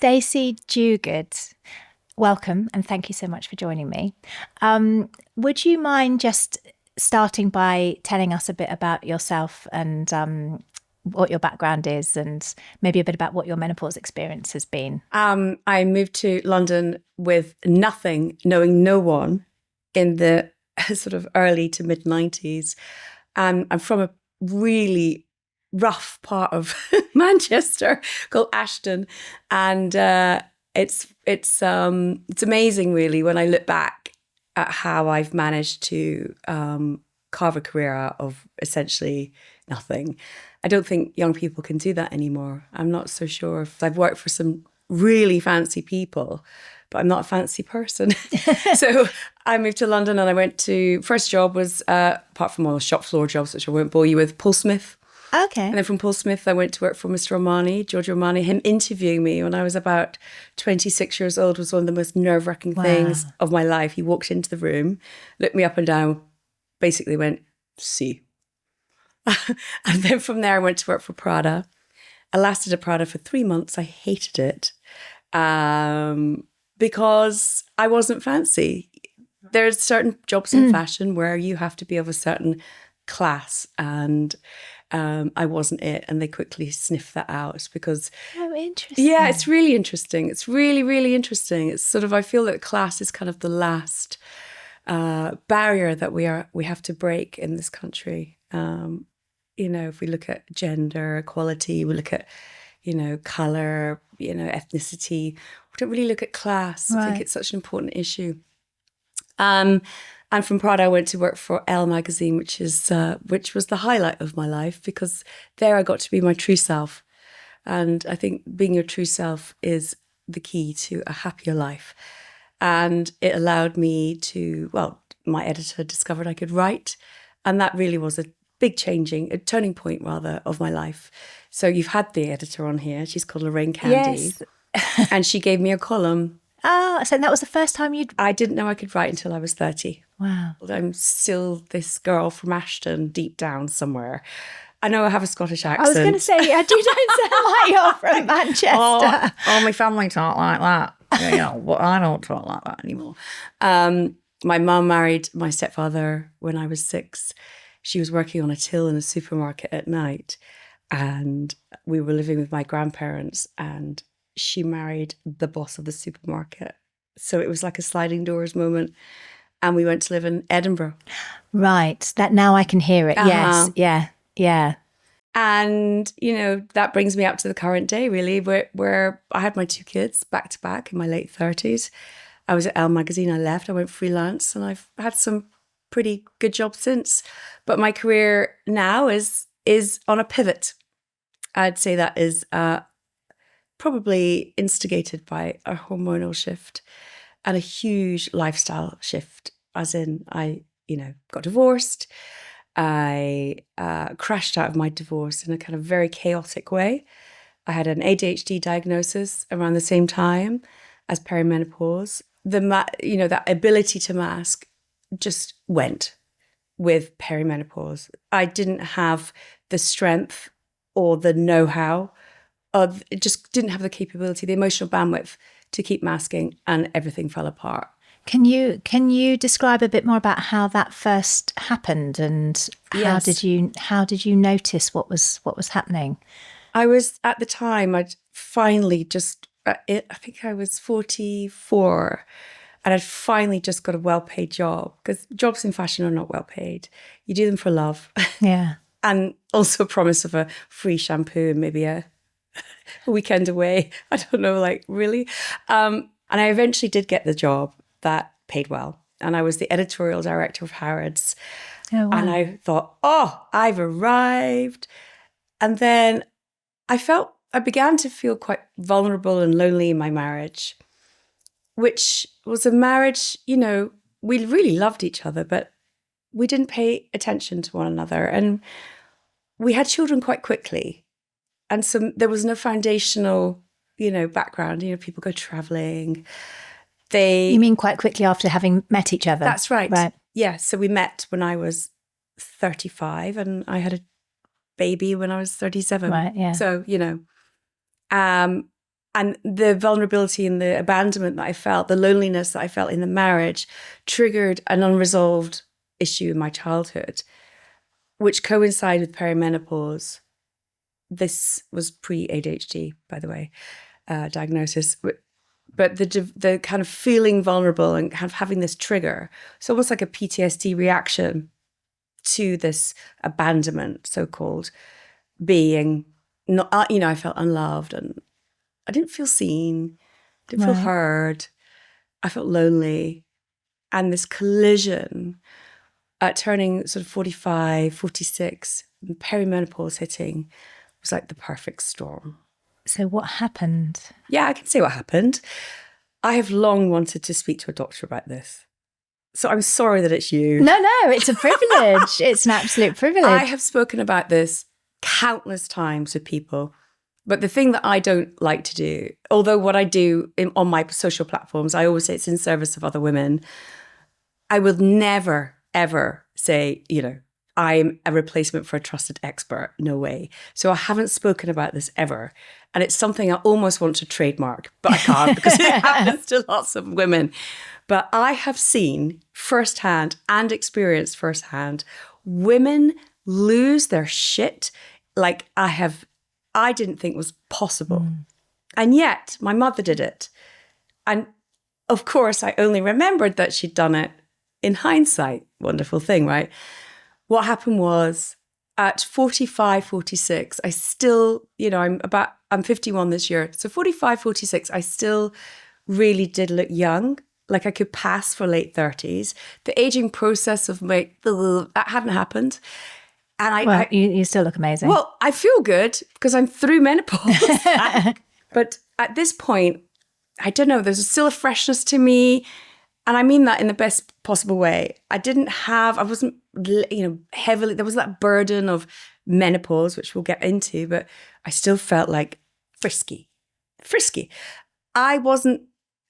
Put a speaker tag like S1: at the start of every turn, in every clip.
S1: Stacey Duguid. Welcome and thank you so much for joining me. Would you mind just starting by telling us a bit about yourself and what your background is and maybe a bit about what your menopause experience has been?
S2: I moved to London with nothing, knowing no one in the sort of early to mid 90s. I'm from a really rough part of Manchester called Ashton. And it's amazing really when I look back at how I've managed to carve a career out of essentially nothing. I don't think young people can do that anymore. I'm not so sure if I've worked for some really fancy people, but I'm not a fancy person. So I moved to London and I went to, first job was, apart from all the shop floor jobs, which I won't bore you with, Paul Smith.
S1: Okay.
S2: And then from Paul Smith, I went to work for Mr. Romani, Giorgio Romani. Him interviewing me when I was about 26 years old was one of the most nerve-wracking things of my life. He walked into the room, looked me up and down, basically went, see. And then from there, I went to work for Prada. I lasted at Prada for 3 months. I hated it because I wasn't fancy. There are certain jobs in fashion where you have to be of a certain class, and I wasn't it. And they quickly sniffed that out because...
S1: Oh, interesting.
S2: Yeah, it's really interesting. It's really, really interesting. It's sort of, I feel that class is kind of the last barrier that we have to break in this country. You know, if we look at gender equality, we look at, you know, colour, you know, ethnicity. We don't really look at class.
S1: Right.
S2: I think it's such an important issue. And from Prada, I went to work for Elle magazine, which was the highlight of my life because there I got to be my true self. And I think being your true self is the key to a happier life. And it allowed me to, well, my editor discovered I could write. And that really was a turning point rather of my life. So you've had the editor on here. She's called Lorraine Candy.
S1: Yes.
S2: And she gave me a column.
S1: Oh, so that was the first time
S2: I didn't know I could write until I was 30.
S1: Wow.
S2: I'm still this girl from Ashton deep down somewhere. I know I have a Scottish accent.
S1: I was going to say, I do don't sound like you're from Manchester.
S2: Oh, my family talk like that. You know, but I don't talk like that anymore. My mum married my stepfather when I was 6. She was working on a till in a supermarket at night, and we were living with my grandparents, and she married the boss of the supermarket. So it was like a sliding doors moment. And we went to live in Edinburgh.
S1: Right. That now I can hear it. Yes. Yeah. Yeah.
S2: And, you know, that brings me up to the current day, really, where I had my 2 kids back to back in my late 30s. I was at Elle magazine. I left. I went freelance, and I've had some pretty good jobs since. But my career now is on a pivot. I'd say that is probably instigated by a hormonal shift and a huge lifestyle shift, as in I, you know, got divorced. I crashed out of my divorce in a kind of very chaotic way. I had an ADHD diagnosis around the same time as perimenopause. That ability to mask just went with perimenopause. I didn't have the strength or the know-how, it just didn't have the capability, the emotional bandwidth to keep masking, and everything fell apart.
S1: Can you describe a bit more about how that first happened and how did you notice what was happening?
S2: I was at the time I'd finally just I think I was 44, and I'd finally just got a well-paid job, because jobs in fashion are not well paid. You do them for love.
S1: Yeah.
S2: And also a promise of a free shampoo and maybe a weekend away. I don't know, like, really. And I eventually did get the job that paid well. And I was the editorial director of Harrods.
S1: Oh, wow.
S2: And I thought, oh, I've arrived. And then I began to feel quite vulnerable and lonely in my marriage, which was a marriage, you know, we really loved each other, but we didn't pay attention to one another. And we had children quite quickly. And so there was no foundational, you know, background. You know, people go traveling.
S1: You mean quite quickly after having met each other?
S2: That's right.
S1: Right.
S2: Yeah. So we met when I was 35 and I had a baby when I was 37.
S1: Right, yeah.
S2: So, you know, And the vulnerability and the abandonment that I felt, the loneliness that I felt in the marriage, triggered an unresolved issue in my childhood, which coincided with perimenopause. This was pre-ADHD, by the way, diagnosis. But the kind of feeling vulnerable and kind of having this trigger, it's almost like a PTSD reaction to this abandonment, so-called, being not, I felt unloved and I didn't feel seen, didn't feel heard. I felt lonely. And this collision at turning sort of 45, 46, and perimenopause hitting was like the perfect storm.
S1: So what happened?
S2: Yeah, I can say what happened. I have long wanted to speak to a doctor about this. So I'm sorry that it's you.
S1: No, it's a privilege. It's an absolute privilege.
S2: I have spoken about this countless times with people. But the thing that I don't like to do, although what I do on my social platforms, I always say it's in service of other women. I will never, ever say, I'm a replacement for a trusted expert. No way. So I haven't spoken about this ever. And it's something I almost want to trademark, but I can't because it happens to lots of women. But I have seen firsthand and experienced firsthand women lose their shit like I didn't think was possible. And yet my mother did it. And of course, I only remembered that she'd done it in hindsight. Wonderful thing, right? What happened was at 45, 46, I still, I'm 51 this year. So 45, 46, I still really did look young. Like I could pass for late 30s. The aging process of that hadn't happened. And
S1: you still look amazing.
S2: Well, I feel good because I'm through menopause. But at this point, I don't know, there's still a freshness to me. And I mean that in the best possible way. I wasn't, heavily, there was that burden of menopause, which we'll get into, but I still felt like frisky. I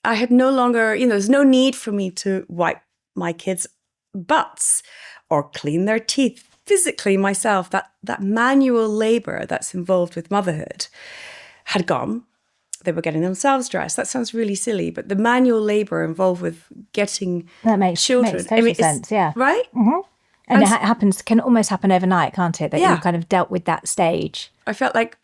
S2: had no longer, there's no need for me to wipe my kids' butts or clean their teeth. Physically myself, that manual labor that's involved with motherhood had gone. They were getting themselves dressed. That sounds really silly, but the manual labor involved with getting children.
S1: Makes total sense, yeah.
S2: Right?
S1: Mm-hmm. And it can almost happen overnight, can't it? That you kind of dealt with that stage.
S2: I felt like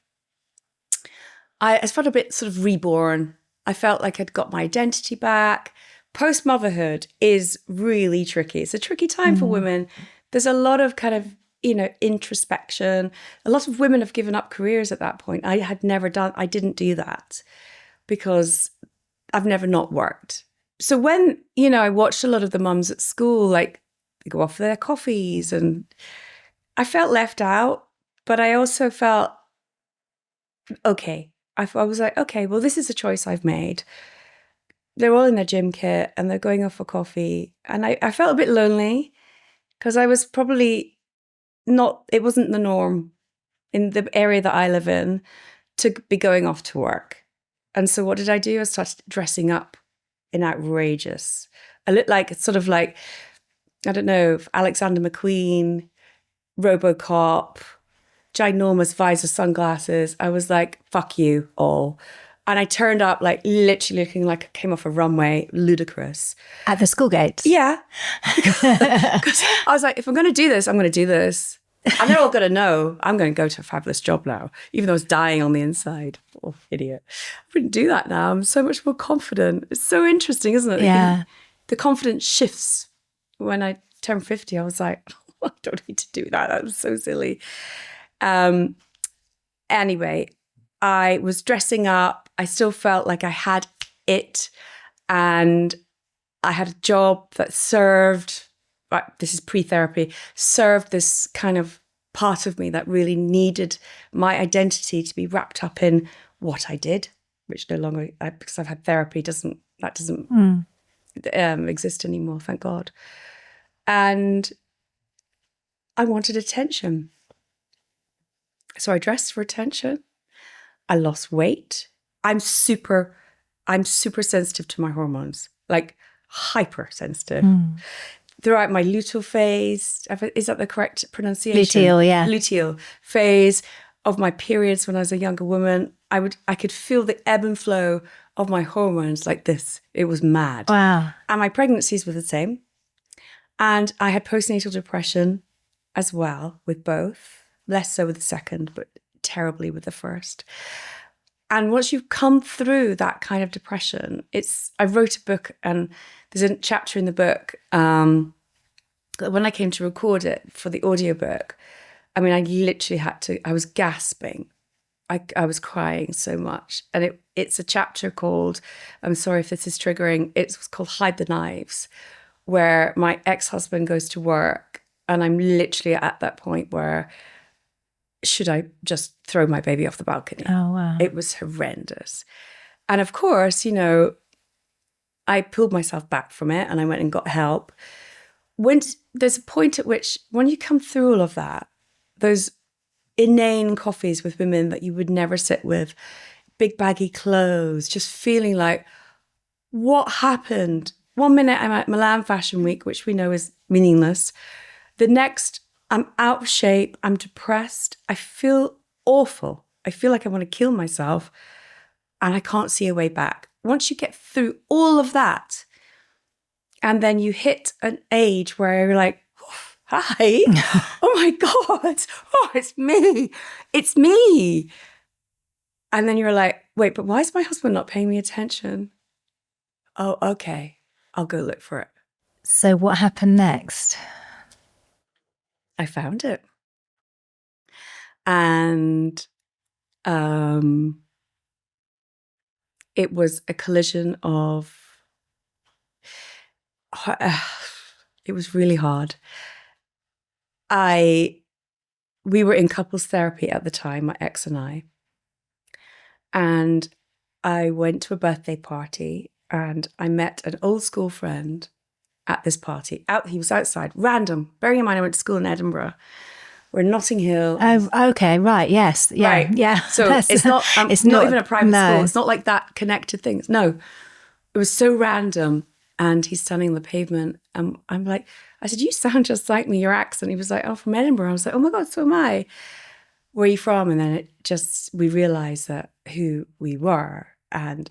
S2: I felt a bit sort of reborn. I felt like I'd got my identity back. Post-motherhood is really tricky. It's a tricky time for women. There's a lot of kind of, introspection. A lot of women have given up careers at that point. I didn't do that because I've never not worked. So when, I watched a lot of the mums at school, like they go off for their coffees and I felt left out, but I also felt, okay. I was like, okay, well, this is a choice I've made. They're all in their gym kit and they're going off for coffee. And I felt a bit lonely. Because I was probably it wasn't the norm in the area that I live in to be going off to work. And so what did I do? I started dressing up in outrageous. I looked like, I don't know, Alexander McQueen, RoboCop, ginormous visor sunglasses. I was like, fuck you all. And I turned up like literally looking like I came off a runway, ludicrous.
S1: At the school gates?
S2: Yeah. Because I was like, if I'm going to do this, I'm going to do this. And they're all going to know I'm going to go to a fabulous job now, even though I was dying on the inside. Oh, idiot. I wouldn't do that now. I'm so much more confident. It's so interesting, isn't it?
S1: Yeah.
S2: The confidence shifts. When I turned 50, I was like, I don't need to do that. That was so silly. Anyway, I was dressing up. I still felt like I had it. And I had a job that served, this is pre-therapy, served this kind of part of me that really needed my identity to be wrapped up in what I did, which no longer, because I've had therapy, doesn't exist anymore, thank God. And I wanted attention. So I dressed for attention. I lost weight. I'm super sensitive to my hormones, like hypersensitive. Throughout my luteal phase, is that the correct pronunciation?
S1: Luteal, yeah.
S2: Luteal phase, of my periods when I was a younger woman. I could feel the ebb and flow of my hormones like this. It was mad.
S1: Wow.
S2: And my pregnancies were the same. And I had postnatal depression as well with both, less so with the second, but terribly with the first. And once you've come through that kind of depression, I wrote a book, and there's a chapter in the book, when I came to record it for the audiobook, I mean, I literally I was gasping. I was crying so much. And it's a chapter called, I'm sorry if this is triggering, it's called Hide the Knives, where my ex-husband goes to work, and I'm literally at that point where, should I just throw my baby off the balcony?
S1: Oh, wow.
S2: It was horrendous. And of course, I pulled myself back from it, and I went and got help. There's a point at which, when you come through all of that, those inane coffees with women that you would never sit with, big baggy clothes, just feeling like, what happened? One minute I'm at Milan Fashion Week, which we know is meaningless. The next, I'm out of shape, I'm depressed, I feel awful. I feel like I want to kill myself, and I can't see a way back. Once you get through all of that, and then you hit an age where you're like, hi, oh my God, oh, it's me. And then you're like, wait, but why is my husband not paying me attention? Oh, okay, I'll go look for it.
S1: So what happened next?
S2: I found it. And it was a collision of, it was really hard. We were in couples therapy at the time, my ex and I went to a birthday party, and I met an old school friend at this party. He was outside, random. Bearing in mind, I went to school in Edinburgh. We're in Notting Hill.
S1: Oh, okay, right, yes, yeah,
S2: right.
S1: Yeah.
S2: So it's not even a private school. It's not like that connected things. No, it was so random. And he's standing on the pavement, and I'm like, I said, you sound just like me, your accent. He was like, oh, from Edinburgh. I was like, oh my God, so am I. Where are you from? And then we realized that who we were. And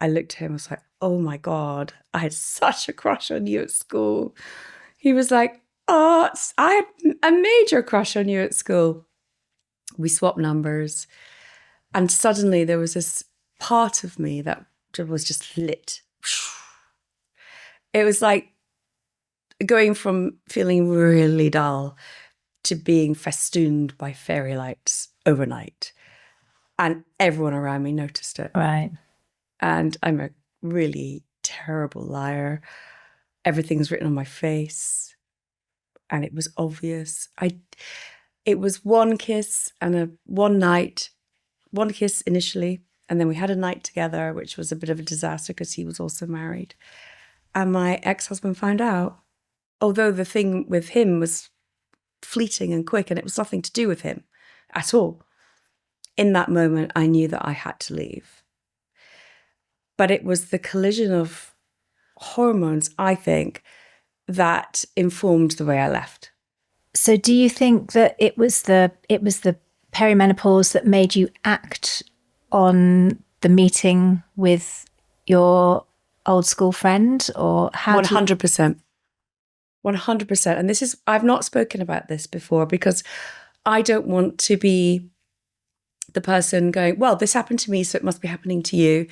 S2: I looked at him, I was like, oh my God, I had such a crush on you at school. He was like, oh, I had a major crush on you at school. We swapped numbers. And suddenly there was this part of me that was just lit. It was like going from feeling really dull to being festooned by fairy lights overnight. And everyone around me noticed it.
S1: Right.
S2: And I'm a really terrible liar. Everything's written on my face. And it was obvious. It was one kiss and one night, one kiss initially. And then we had a night together, which was a bit of a disaster because he was also married. And my ex-husband found out, although the thing with him was fleeting and quick, and it was nothing to do with him at all. In that moment, I knew that I had to leave. But it was the collision of hormones, I think, that informed the way I left.
S1: So do you think that it was the perimenopause that made you act on the meeting with your old school friend, or how?
S2: 100%. 100%. And I've not spoken about this before because I don't want to be the person going, well, this happened to me, so it must be happening to you.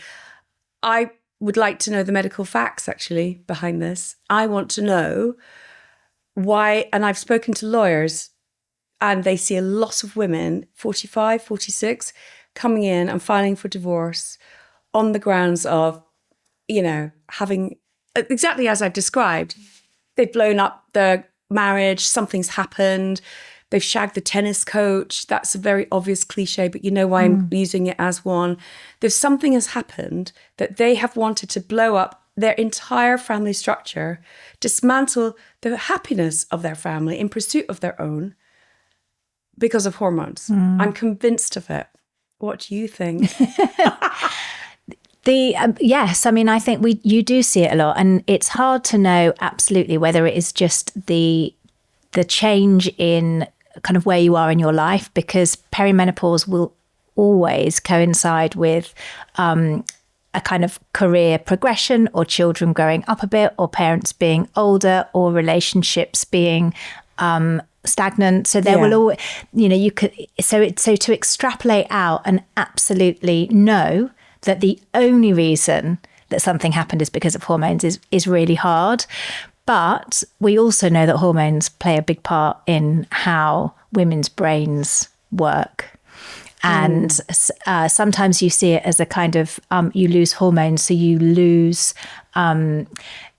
S2: I would like to know the medical facts actually behind this. I want to know why, and I've spoken to lawyers, and they see a lot of women, 45, 46, coming in and filing for divorce on the grounds of, having exactly as I've described. They've blown up their marriage, something's happened, they've shagged the tennis coach. That's a very obvious cliche, but you know why I'm using it as one. There's something has happened that they have wanted to blow up their entire family structure, dismantle the happiness of their family in pursuit of their own because of hormones. I'm convinced of it. What do you think?
S1: Yes, I mean, I think you do see it a lot, and it's hard to know absolutely whether it is just the change in kind of where you are in your life, because perimenopause will always coincide with a kind of career progression, or children growing up a bit, or parents being older, or relationships being stagnant. So there will always, you could, so to extrapolate out and absolutely know that the only reason that something happened is because of hormones is really hard. But we also know that hormones play a big part in how women's brains work. And sometimes you see it as a kind of, you lose hormones, so you lose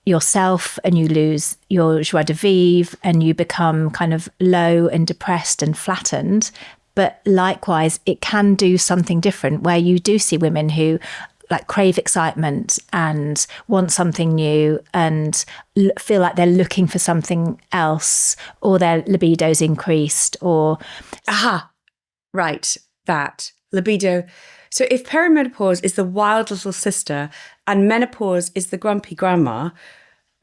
S1: yourself, and you lose your joie de vivre, and you become kind of low and depressed and flattened. But likewise, it can do something different, where you do see women who like crave excitement and want something new and feel like they're looking for something else, or their libido's increased, or...
S2: Aha, right. That libido. So if perimenopause is the wild little sister and menopause is the grumpy grandma,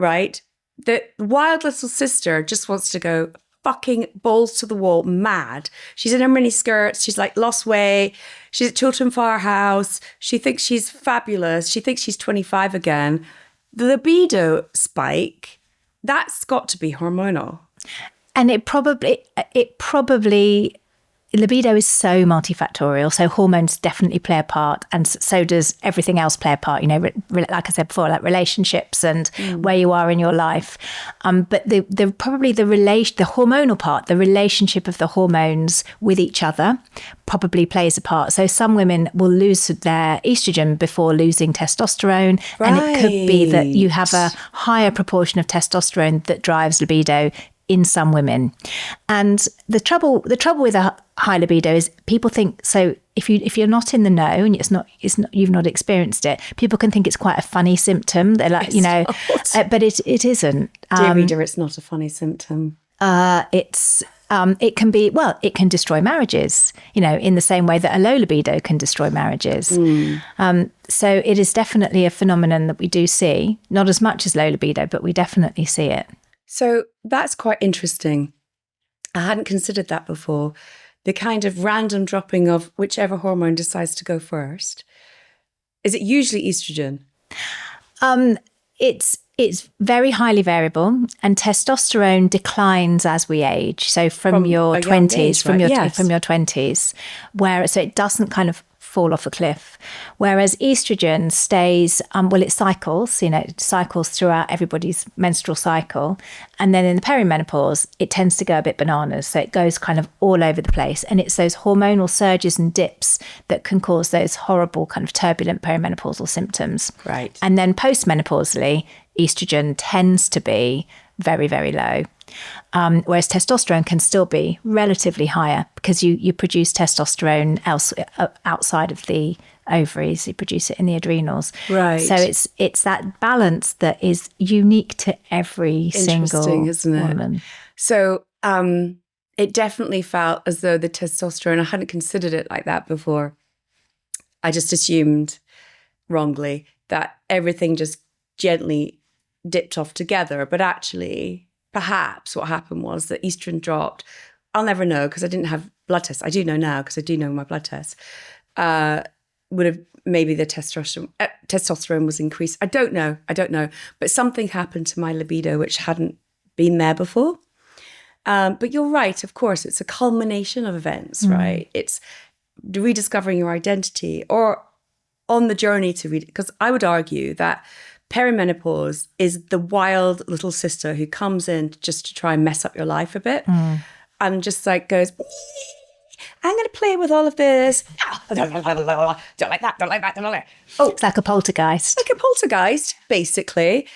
S2: right? The wild little sister just wants to go fucking balls to the wall mad. She's in her mini skirts. She's like lost weight. She's at Chiltern Firehouse. She thinks she's fabulous. She thinks she's 25 again. The libido spike, that's got to be hormonal.
S1: And it probably libido is so multifactorial. So hormones definitely play a part, and so does everything else play a part. Like I said before, like relationships and where you are in your life. But the hormonal part, the relationship of the hormones with each other, probably plays a part. So some women will lose their estrogen before losing testosterone, and it could be that you have a higher proportion of testosterone that drives libido in some women. And the trouble with a high libido is people think, so if you're not in the know and it's not you've not experienced it, people can think it's quite a funny symptom. They're like, but it isn't.
S2: Dear reader, it's not a funny symptom.
S1: It can be, well, it can destroy marriages, in the same way that a low libido can destroy marriages. So it is definitely a phenomenon that we do see, not as much as low libido, but we definitely see it.
S2: So that's quite interesting. I hadn't considered that before. The kind of random dropping of whichever hormone decides to go first. Is it usually estrogen?
S1: It's very highly variable, and testosterone declines as we age. So from your 20s, from your 20s, so it doesn't kind of fall off a cliff. Whereas estrogen stays, it cycles, it cycles throughout everybody's menstrual cycle. And then in the perimenopause, it tends to go a bit bananas. So it goes kind of all over the place. And it's those hormonal surges and dips that can cause those horrible kind of turbulent perimenopausal symptoms.
S2: Right.
S1: And then postmenopausally, estrogen tends to be very, very low. Whereas testosterone can still be relatively higher, because you produce testosterone outside of the ovaries. You produce it in the adrenals.
S2: Right.
S1: So it's that balance that is unique to every single
S2: isn't it?
S1: woman.
S2: So it definitely felt as though the testosterone, I hadn't considered it like that before. I just assumed wrongly that everything just gently dipped off together. But actually, perhaps what happened was that estrogen dropped. I'll never know because I didn't have blood tests. I do know now because I do know my blood tests. Would have maybe the testosterone was increased. I don't know. But something happened to my libido which hadn't been there before. But you're right, of course, it's a culmination of events, right? It's rediscovering your identity, or on the journey to because I would argue that perimenopause is the wild little sister who comes in just to try and mess up your life a bit and just like goes, I'm going to play with all of this. Don't like that, don't like that. Oh,
S1: It's like a poltergeist.
S2: like a poltergeist, basically.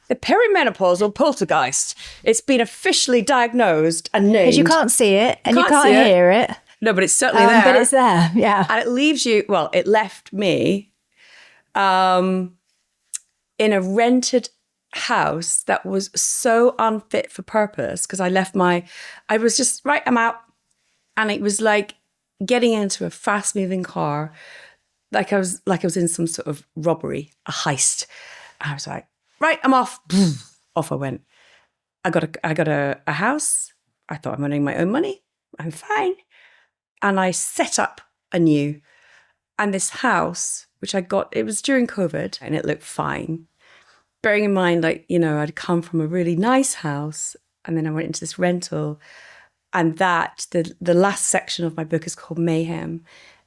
S2: The perimenopausal poltergeist. It's been officially diagnosed and named.
S1: Because you can't see it and you can't
S2: see it.
S1: hear it.
S2: No, but it's certainly there.
S1: But it's there, yeah.
S2: And it leaves you, it left me in a rented house that was so unfit for purpose, because I was just, right, I'm out. And it was like getting into a fast moving car, like I was in some sort of robbery, a heist. I was like, right, I'm off. Off I went. I got a house. I thought I'm earning my own money. I'm fine. And I set up anew. And this house, which I got, it was during COVID and it looked fine. Bearing in mind, like, you know, I'd come from a really nice house and then I went into this rental. And that, the last section of my book is called Mayhem.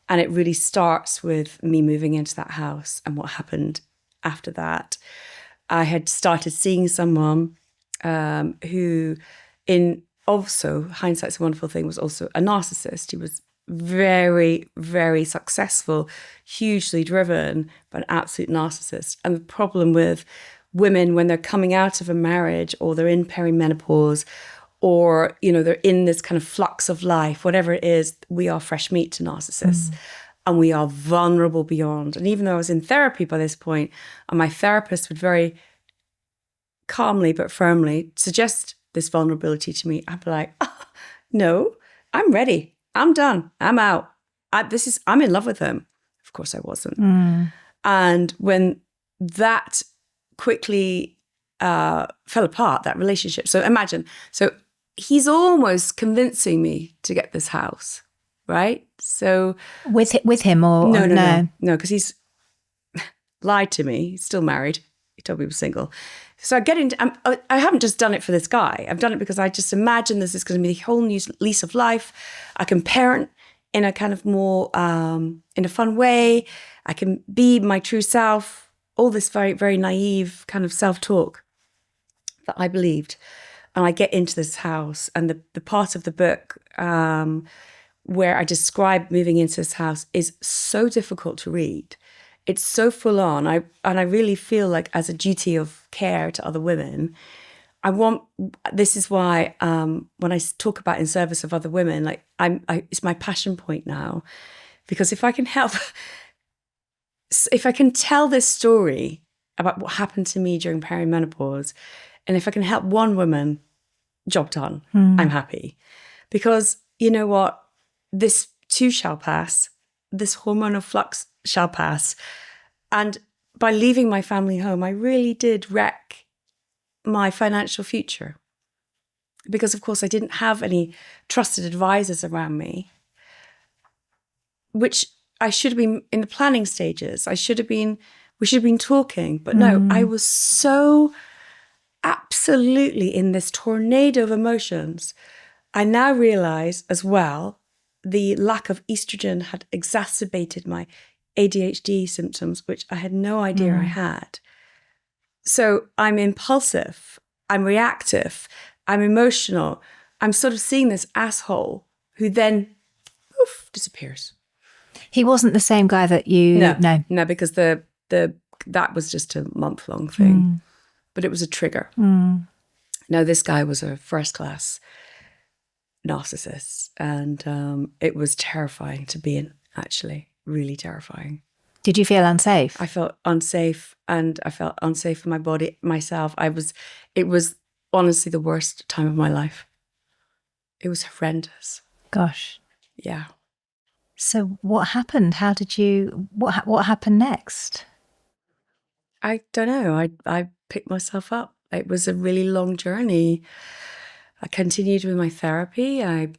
S2: And it really starts with me moving into that house and what happened after that. I had started seeing someone who, in also, hindsight's a wonderful thing, was also a narcissist. He was very, very successful, hugely driven, but an absolute narcissist. And the problem with women when they're coming out of a marriage or they're in perimenopause or, you know, they're in this kind of flux of life, whatever it is, we are fresh meat to narcissists. And we are vulnerable beyond. And even though I was in therapy by this point, and my therapist would very calmly but firmly suggest this vulnerability to me, I'd be like, oh, no, I'm ready. I'm done. I'm out. I'm in love with him. Of course I wasn't. And when that quickly fell apart, that relationship. So imagine, so he's almost convincing me to get this house, right? So
S1: with him or
S2: no, because he's lied to me. He's still married. He told me he was single. So I get into, I haven't just done it for this guy. I've done it because I just imagine this is going to be the whole new lease of life. I can parent in a kind of more, in a fun way. I can be my true self. All this very, very naive kind of self-talk that I believed. And I get into this house, and the part of the book where I describe moving into this house is so difficult to read. It's so full on. I really feel like, as a duty of care to other women, this is why when I talk about in service of other women, like it's my passion point now, because if I can help, if I can tell this story about what happened to me during perimenopause, and if I can help one woman, job done, I'm happy. Because you know what? This too shall pass. This hormonal flux shall pass. And by leaving my family home, I really did wreck my financial future. Because, of course, I didn't have any trusted advisors around me, which I should have been in the planning stages. We should have been talking. But no, I was so absolutely in this tornado of emotions. I now realize as well, the lack of estrogen had exacerbated my ADHD symptoms, which I had no idea I had. So I'm impulsive, I'm reactive, I'm emotional. I'm sort of seeing this asshole who then disappears.
S1: He wasn't the same guy that you...
S2: No, because that was just a month-long thing. But it was a trigger. Now, this guy was a first-class narcissist, and it was terrifying to be in, actually, really terrifying.
S1: Did you feel unsafe?
S2: I felt unsafe, and I felt unsafe for my body, myself. It was honestly the worst time of my life. It was horrendous.
S1: Gosh.
S2: Yeah.
S1: So what happened? How did you, what happened next?
S2: I don't know. I picked myself up. It was a really long journey. I continued with my therapy. Were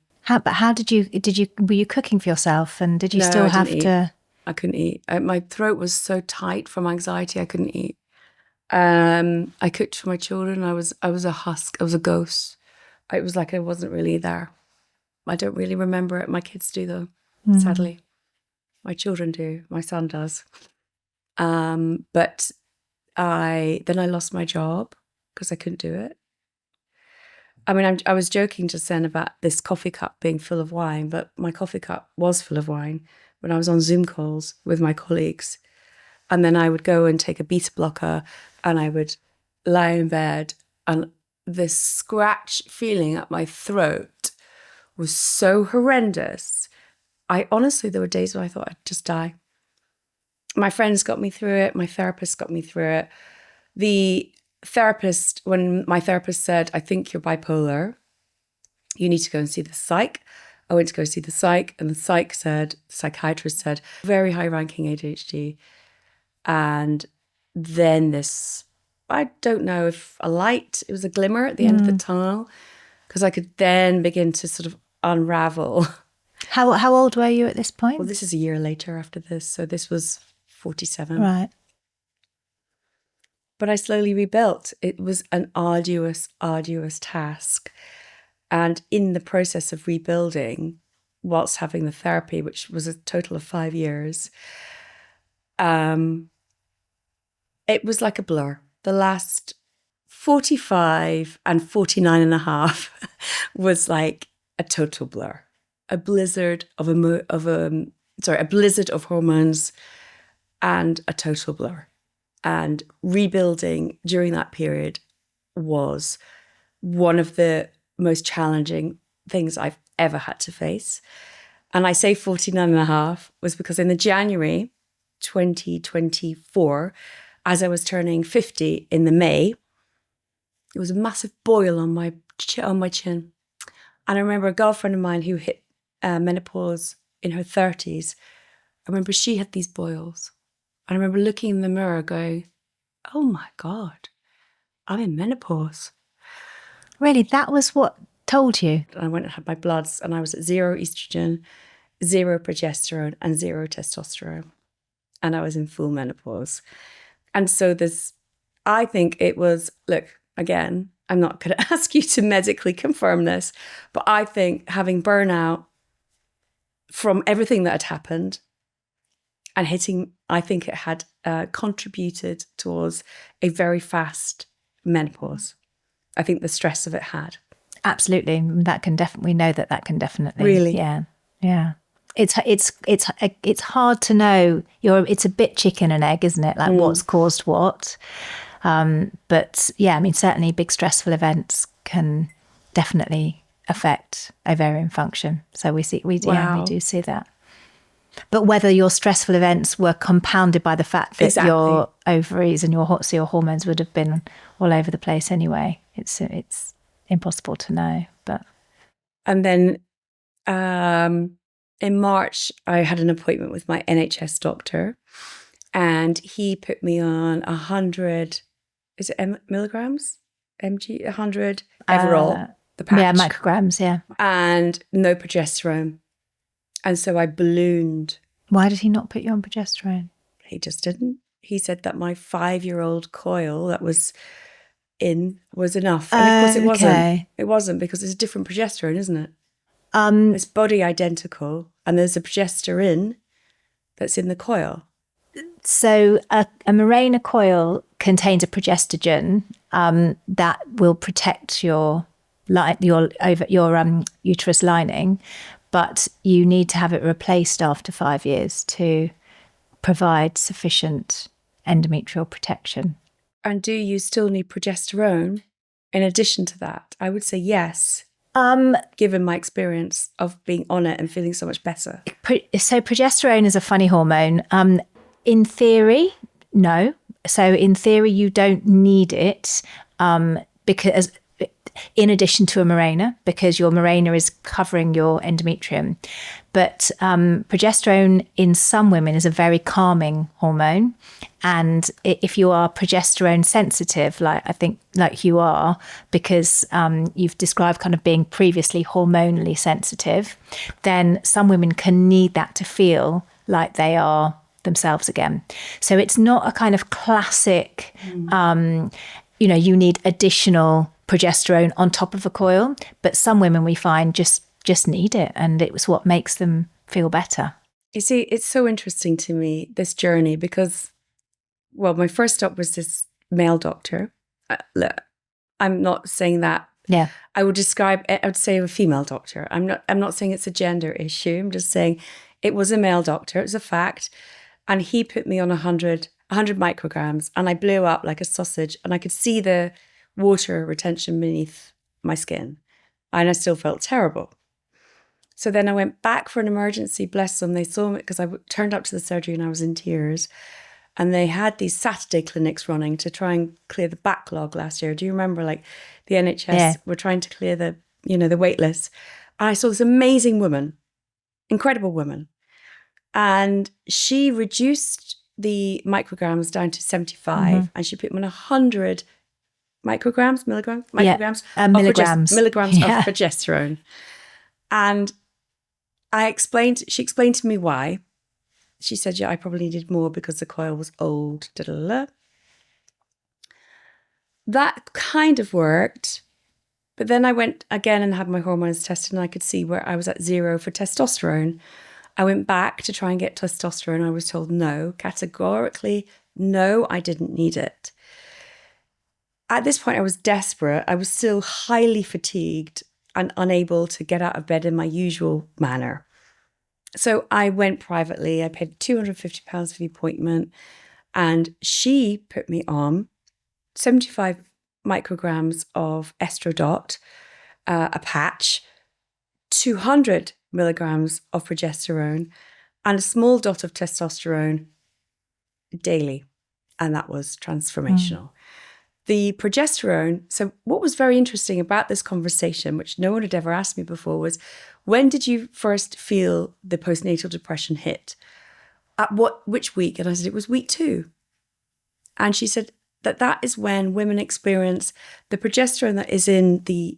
S2: you cooking for yourself, and did you still have to? I couldn't eat. My throat was so tight from anxiety. I couldn't eat. I cooked for my children. I was a husk. I was a ghost. It was like I wasn't really there. I don't really remember it. My kids do though, sadly. My children do. My son does. But I lost my job because I couldn't do it. I mean, I was joking just then about this coffee cup being full of wine, but my coffee cup was full of wine when I was on Zoom calls with my colleagues. And then I would go and take a beta blocker, and I would lie in bed, and this scratch feeling at my throat was so horrendous. Honestly, there were days where I thought I'd just die. My friends got me through it. My therapist got me through it. When my therapist said, I think you're bipolar, you need to go and see the psych. I went to go see the psych, and the psychiatrist said, very high ranking ADHD. And then I don't know if it was a glimmer at the end of the tunnel, because I could then begin to sort of unravel.
S1: How old were you at this point?
S2: Well, this is a year later after this. So this was 47.
S1: Right.
S2: But I slowly rebuilt. It was an arduous task. And in the process of rebuilding, whilst having the therapy, which was a total of 5 years, it was like a blur. The last 45 and 49 and a half was like a total blur. A blizzard of a blizzard of hormones and a total blur. And rebuilding during that period was one of the most challenging things I've ever had to face. And I say 49 and a half was because in the January 2024, as I was turning 50 in the May, there was a massive boil on my chin. And I remember a girlfriend of mine who hit menopause in her 30s. I remember she had these boils. I remember looking in the mirror going, oh my God, I'm in menopause.
S1: Really? That was what told you?
S2: I went and had my bloods and I was at 0 estrogen, 0 progesterone and 0 testosterone. And I was in full menopause. And so I think it was, look, again, I'm not going to ask you to medically confirm this, but I think having burnout from everything that had happened and hitting, I think it had contributed towards a very fast menopause. I think the stress of it had.
S1: Absolutely. We know that can definitely.
S2: Really?
S1: Yeah. Yeah. It's hard to know. It's a bit chicken and egg, isn't it? Like what's caused what. But yeah, I mean, certainly big stressful events can definitely affect ovarian function. So we do see that. But whether your stressful events were compounded by the fact that your ovaries and your hormones would have been all over the place anyway, it's impossible to know.
S2: And then in March, I had an appointment with my NHS doctor, and he put me on 100. Is it milligrams? 100 Everol, the patch.
S1: Yeah, micrograms. Yeah,
S2: and no progesterone. And so I ballooned.
S1: Why did he not put you on progesterone?
S2: He just didn't. He said that my 5-year-old coil that was in was enough. And of course it wasn't.
S1: Okay.
S2: It wasn't, because it's a different progesterone, isn't it? It's body identical. And there's a progesterone that's in the coil.
S1: So a Mirena coil contains a progestogen that will protect your uterus lining, but you need to have it replaced after 5 years to provide sufficient endometrial protection.
S2: And do you still need progesterone in addition to that? I would say yes, given my experience of being on it and feeling so much better.
S1: So progesterone is a funny hormone. In theory, no. So in theory, you don't need it because, in addition to a Mirena, because your Mirena is covering your endometrium. But progesterone in some women is a very calming hormone. And if you are progesterone sensitive, like you are, because you've described kind of being previously hormonally sensitive, then some women can need that to feel like they are themselves again. So it's not a kind of classic, you need additional progesterone on top of a coil, but some women we find just need it, and it was what makes them feel better.
S2: You see, it's so interesting to me, this journey, because, well, my first stop was this male doctor. Look, I'm not saying that.
S1: Yeah.
S2: I would say a female doctor. I'm not saying it's a gender issue. I'm just saying it was a male doctor. It was a fact. And he put me on 100 micrograms, and I blew up like a sausage, and I could see the water retention beneath my skin, and I still felt terrible. So then I went back for an emergency. Bless them, they saw me, because I turned up to the surgery and I was in tears, and they had these Saturday clinics running to try and clear the backlog last year. Do you remember, like, the NHS were trying to clear the wait list? And I saw this amazing woman, incredible woman, and she reduced the micrograms down to 75, and she put me on 100 milligrams of progesterone. And she explained to me why. She said, yeah, I probably needed more because the coil was old. Da, da, da, da. That kind of worked. But then I went again and had my hormones tested, and I could see where I was at 0 for testosterone. I went back to try and get testosterone. I was told no, categorically, no, I didn't need it. At this point, I was desperate. I was still highly fatigued and unable to get out of bed in my usual manner. So I went privately. I paid £250 for the appointment, and she put me on 75 micrograms of Estradot, a patch, 200 milligrams of progesterone, and a small dot of testosterone daily. And that was transformational. The progesterone, so what was very interesting about this conversation, which no one had ever asked me before, was when did you first feel the postnatal depression hit? At which week? And I said, it was week 2. And she said that is when women experience the progesterone that is in the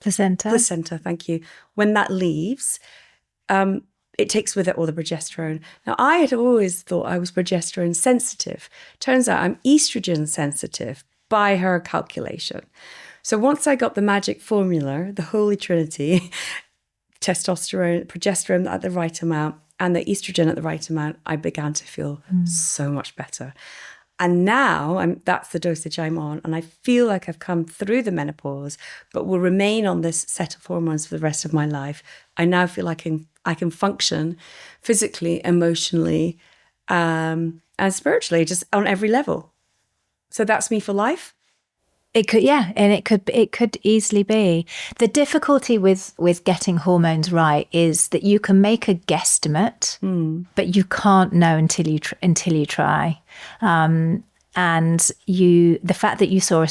S2: placenta, thank you. When that leaves, it takes with it all the progesterone. Now, I had always thought I was progesterone sensitive. Turns out I'm estrogen sensitive by her calculation. So once I got the magic formula, the holy trinity, testosterone, progesterone at the right amount, and the estrogen at the right amount, I began to feel so much better. And now that's the dosage I'm on. And I feel like I've come through the menopause, but will remain on this set of hormones for the rest of my life. I now feel like I can function physically, emotionally, and spiritually, just on every level. So that's me for life.
S1: It could, yeah, and it could easily be. The difficulty with getting hormones right is that you can make a guesstimate, but you can't know until you try. And the fact that you saw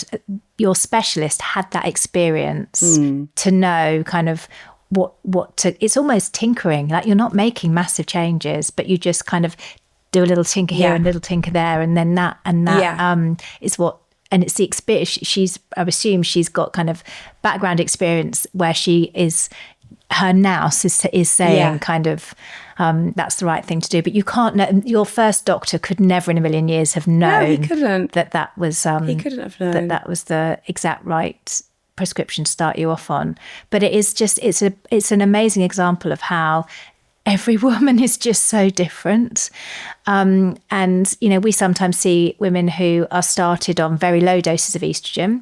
S1: your specialist had that experience to know kind of what to. It's almost tinkering. Like you're not making massive changes, but you just kind of do a little tinker here and a little tinker there, and then that is what. And it's the experience. I assume she's got kind of background experience where her nous is saying kind of that's the right thing to do. But you can't know. Your first doctor could never in a million years have known.
S2: No, he couldn't.
S1: That was
S2: he couldn't have known
S1: that was the exact right prescription to start you off on. But it is just it's an amazing example of how every woman is just so different. And, we sometimes see women who are started on very low doses of estrogen,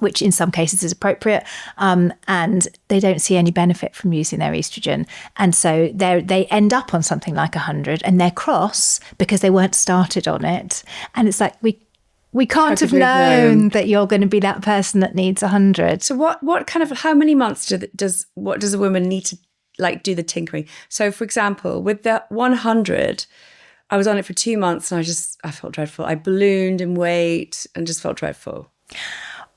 S1: which in some cases is appropriate, and they don't see any benefit from using their estrogen. And so they end up on something like 100 and they're cross because they weren't started on it. And it's like, we can't have known that you're going to be that person that needs 100.
S2: So what kind of, how many months does a woman need to do the tinkering? So for example, with the 100, I was on it for 2 months and I felt dreadful. I ballooned in weight and just felt dreadful.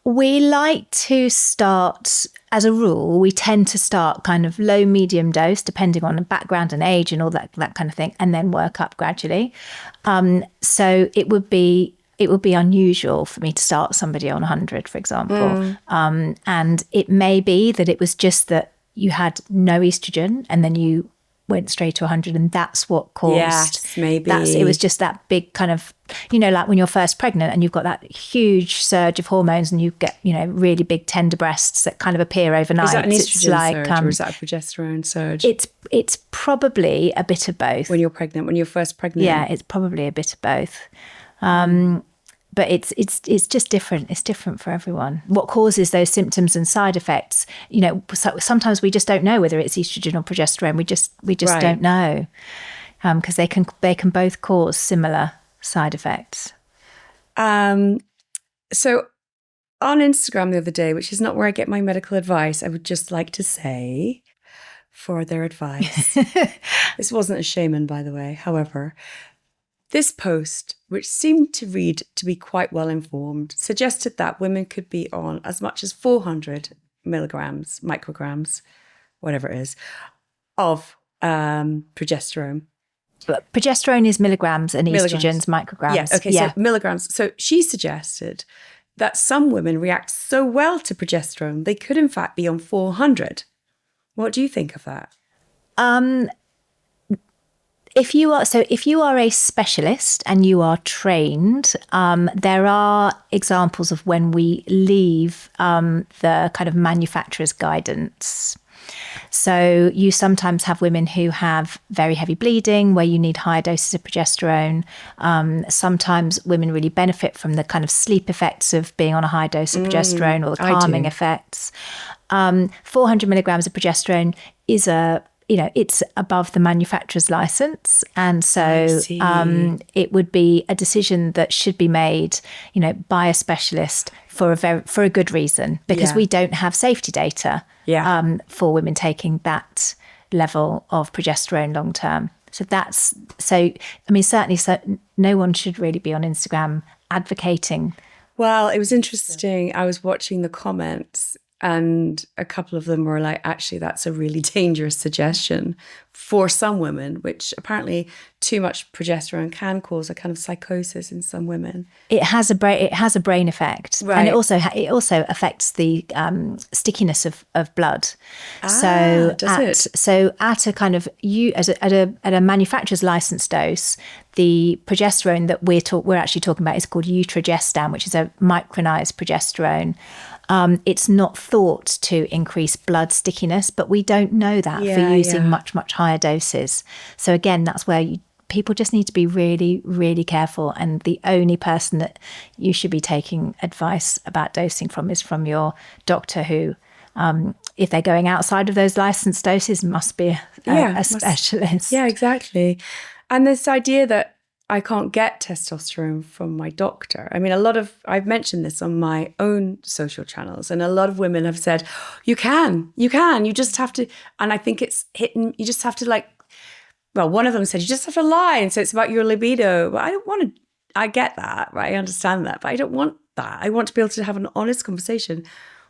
S1: We like to start, as a rule, we tend to start kind of low, medium dose, depending on the background and age and all that kind of thing, and then work up gradually. So it would be unusual for me to start somebody on 100, for example. And it may be that it was just that you had no estrogen and then you went straight to 100, and that's what caused.
S2: Yes, maybe.
S1: It was just that big kind of, like when you're first pregnant and you've got that huge surge of hormones and you get, really big tender breasts that kind of appear overnight.
S2: Is that an estrogen surge or is that a progesterone surge?
S1: It's probably a bit of both.
S2: When you're first pregnant?
S1: Yeah, it's probably a bit of both. But it's just different. It's different for everyone. What causes those symptoms and side effects? Sometimes we just don't know whether it's estrogen or progesterone. We just right. don't know, because they can both cause similar side effects.
S2: So on Instagram the other day, which is not where I get my medical advice, I would just like to say for their advice. This wasn't a shaman, by the way. However, this post, which seemed to read to be quite well informed, suggested that women could be on as much as 400 micrograms, whatever it is, of progesterone.
S1: But progesterone is milligrams and estrogen's micrograms.
S2: Yes, okay, so milligrams. So she suggested that some women react so well to progesterone, they could in fact be on 400. What do you think of that?
S1: If you are a specialist and you are trained, there are examples of when we leave the kind of manufacturer's guidance. So you sometimes have women who have very heavy bleeding where you need higher doses of progesterone. Sometimes women really benefit from the kind of sleep effects of being on a high dose of progesterone or the calming effects. 400 milligrams of progesterone is it's above the manufacturer's license. And so it would be a decision that should be made, by a specialist for a good reason, because we don't have safety data for women taking that level of progesterone long term. Certainly no one should really be on Instagram advocating.
S2: Well, it was interesting. I was watching the comments, and a couple of them were like, actually, that's a really dangerous suggestion for some women, which apparently too much progesterone can cause a kind of psychosis in some women.
S1: It has a brain effect, right. And it also affects the stickiness of blood. So at a kind of at a manufacturer's licensed dose, the progesterone that we're actually talking about is called utrogestan, which is a micronized progesterone. It's not thought to increase blood stickiness, but we don't know that for using much, much higher doses. So again, that's where people just need to be really, really careful. And the only person that you should be taking advice about dosing from is from your doctor, who, if they're going outside of those licensed doses, must be a specialist.
S2: Yeah, exactly. And this idea that I can't get testosterone from my doctor. I mean, I've mentioned this on my own social channels, and a lot of women have said, you can, you just have to. And I think it's hitting, you just have to one of them said, you just have to lie. And so it's about your libido. But I don't want to, I get that, right? I understand that, but I don't want that. I want to be able to have an honest conversation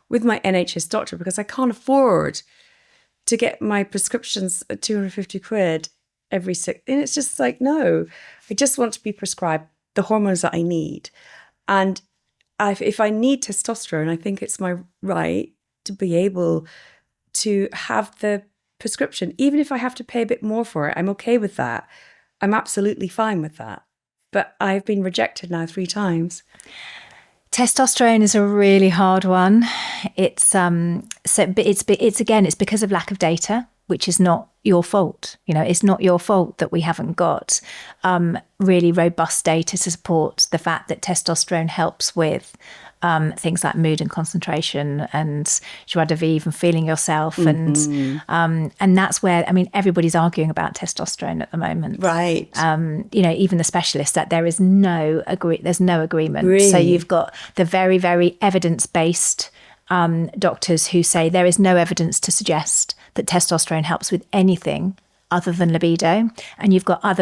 S2: with my NHS doctor, because I can't afford to get my prescriptions at 250 quid every 6. And it's just like, no, I just want to be prescribed the hormones that I need. And if I need testosterone, I think it's my right to be able to have the prescription. Even if I have to pay a bit more for it, I'm okay with that. I'm absolutely fine with that. But I've been rejected now 3 times.
S1: Testosterone is a really hard one. It's because of lack of data, which is not your fault. It's not your fault that we haven't got really robust data to support the fact that testosterone helps with things like mood and concentration and joie de vivre and feeling yourself. And that's where, everybody's arguing about testosterone at the moment.
S2: Right.
S1: Even the specialists, that there's no agreement.
S2: Really?
S1: So you've got the very, very evidence-based doctors who say there is no evidence to suggest that testosterone helps with anything other than libido. And you've got other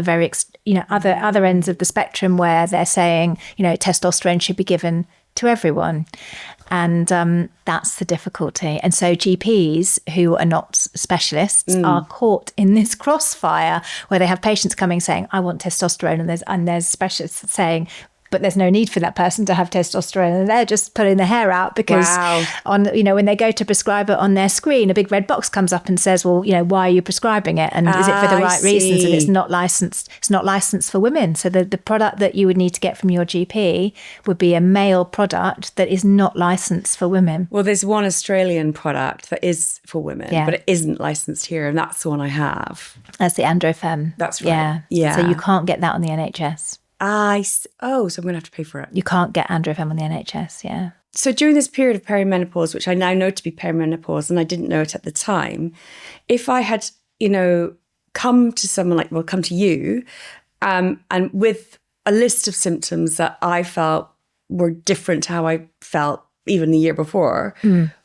S1: other ends of the spectrum where they're saying, testosterone should be given to everyone. And that's the difficulty. And so GPs who are not specialists are caught in this crossfire where they have patients coming saying, I want testosterone, and there's specialists saying, but there's no need for that person to have testosterone, and they're just pulling their hair out because when they go to prescribe it on their screen, a big red box comes up and says, well, why are you prescribing it? And is it for the right reasons? And it's not licensed for women. So the product that you would need to get from your GP would be a male product that is not licensed for women.
S2: Well, there's one Australian product that is for women, but it isn't licensed here. And that's the one I have.
S1: That's the Androfem.
S2: That's right. Yeah.
S1: So you can't get that on the NHS.
S2: So I'm going to have to pay for it.
S1: You can't get Androfem on the NHS, yeah.
S2: So during this period of perimenopause, which I now know to be perimenopause, and I didn't know it at the time, if I had, come to someone come to you, and with a list of symptoms that I felt were different to how I felt even the year before,